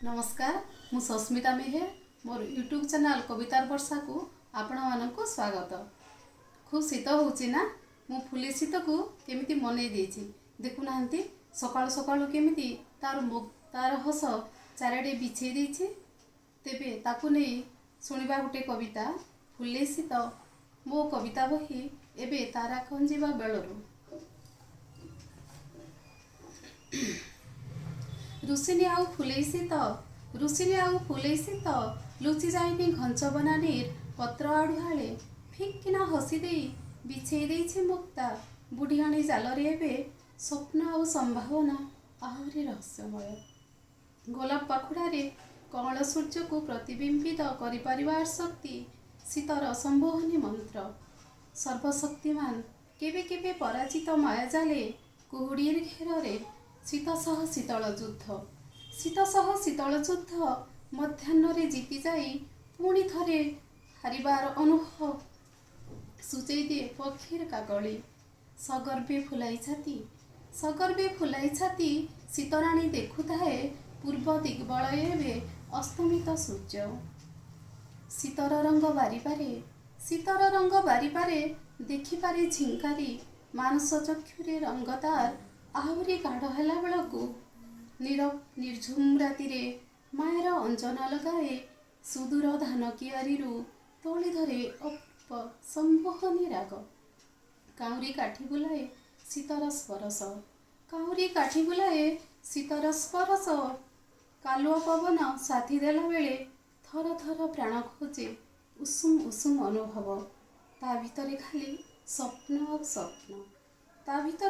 नमस्कार मु सस्मिता मेहेर मोर यूट्यूब चैनल कवितार वर्षा को आपण मानक स्वागत। खूब शीत होची ना मु फुली शीत को केमिति मनै देछि देखु नाहंती सकाळ सकाळ केमिति तार हस चारडे बिछे देछि। तेबे ताकु नै सुनिबा गुटे कविता फुले शीत मो कविता बही एबे तारा खंजिबा बेलरू। रुसिनी आउ फुले शीत रुसिनी आउ फुले शीत लुचि जाइनी घंच बनानीर पत्र आड़ुहाले फिक्किना हसी दे बिछे देछि मुक्ता बुढ़ियाणी जालरे एबे स्वप्न आउ संभावना आहुरी रहस्यमय। गोलाप पाखुड़ारे कमल सूर्य को प्रतिबिंबित करिपारिबार शक्ति शीतर असंबोहनी मंत्र। सर्वशक्तिमान केबे केबे पराजित मायाजाले कुहुड़ीर घेରରେ शीत सह शीतल युद्ध शीत सह शीतल युद्ध मध्याह्न जीति जाई पुणी थरे हारिबार अनुभव सुचेई दे पक्षीर काकली। सगर्भे फुलाई छाती शीतराणी देखुताए पूर्व दिग्बलय एबे अस्तमित सूर्य। शीतर रंग बारिपारे देखिपारे झिंकारी मानस चक्षुरे रंगतार आहुरी गाढ़ हैला बेलकु निर्झुम रातिरे मायर अंजना लगाए सुदूर धान कियारीरु तोली धरे संबोहनी राग। काउरी काठी बुलाए शीतर स्परश कालुआ पवन साथी देला बेले थर थर प्राण खोजे उषुम उषुम अनुभव। ता भितरे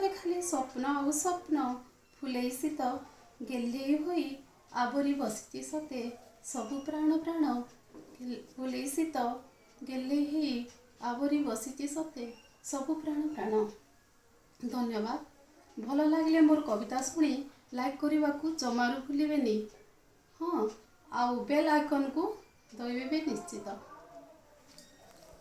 खाली स्वप्न आउ स्वप्न फुले शीत गेल्हे होई आवरी बसिछि सते सबु प्राण प्राण। फुले शीत गेल्हे होई आवरी बसिछि सते सबु प्राण प्राण। धन्यवाद। भल लागिले मोर कविता शुणी लाइक करने को जमारू भूलेनि। हाँ आउ बेल आइकन को दबाइबे निश्चित।